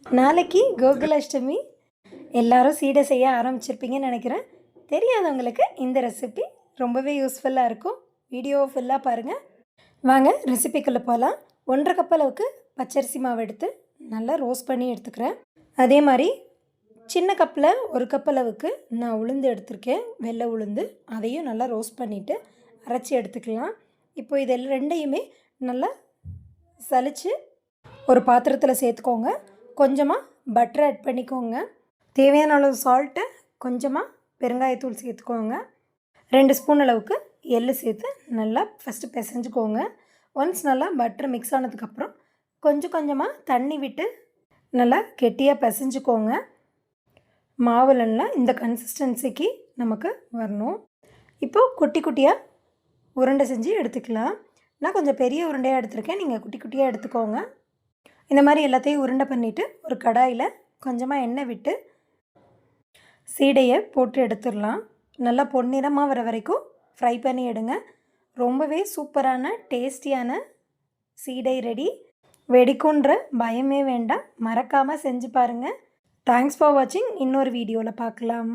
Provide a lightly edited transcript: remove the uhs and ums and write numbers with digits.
நாளைக்கு கோகுலாஷ்டமி. எல்லாரும் சீடை செய்ய ஆரம்பிச்சிருப்பீங்கன்னு நினைக்கிறேன். தெரியாதவங்களுக்கு இந்த ரெசிபி ரொம்பவே யூஸ்ஃபுல்லாக இருக்கும். வீடியோவை ஃபுல்லாக பாருங்கள். வாங்க ரெசிபிக்குள்ளே போகலாம். 1.5 கப் அளவுக்கு பச்சரிசி மாவு எடுத்து நல்லா ரோஸ்ட் பண்ணி எடுத்துக்கிறேன். அதே மாதிரி சின்ன கப்பில் 1 கப் அளவுக்கு நான் உளுந்து எடுத்திருக்கேன், வெள்ளை உளுந்து. அதையும் நல்லா ரோஸ்ட் பண்ணிவிட்டு அரைச்சி எடுத்துக்கலாம். இப்போ இது ரெண்டையுமே நல்லா சலித்து ஒரு பாத்திரத்தில் சேர்த்துக்கோங்க. கொஞ்சமாக பட்டர் ஆட் பண்ணிக்கோங்க. தேவையான அளவு சால்ட்டு, கொஞ்சமாக பெருங்காயத்தூள் சேர்த்துக்கோங்க. 2 ஸ்பூன் அளவுக்கு எள்ளு சேர்த்து நல்லா ஃபஸ்ட்டு பிசைஞ்சுக்கோங்க. ஒன்ஸ் நல்லா பட்டர் மிக்ஸ் ஆனதுக்கப்புறம் கொஞ்சம் கொஞ்சமாக தண்ணி விட்டு நல்லா கெட்டியாக பிசைஞ்சுக்கோங்க. மாவுலன்னா இந்த கன்சிஸ்டன்சிக்கு நமக்கு வரணும். இப்போது குட்டி குட்டியாக உருண்டை செஞ்சு எடுத்துக்கலாம். நான் கொஞ்சம் பெரிய உருண்டையாக எடுத்துருக்கேன், நீங்கள் குட்டி குட்டியாக எடுத்துக்கோங்க. இந்த மாதிரி எல்லாத்தையும் உருண்டை பண்ணிவிட்டு ஒரு கடாயில் கொஞ்சமாக எண்ணெய் விட்டு சீடையை போட்டு எடுத்துடலாம். நல்லா பொன்னிறமாக வர வரைக்கும் ஃப்ரை பண்ணி எடுங்க. ரொம்பவே சூப்பரான டேஸ்டியான சீடை ரெடி. வெடிக்குன்ற பயமே வேண்டாம், மறக்காமல் செஞ்சு பாருங்கள். தேங்க்ஸ் ஃபார் வாட்சிங். இன்னொரு வீடியோவில் பார்க்கலாம்.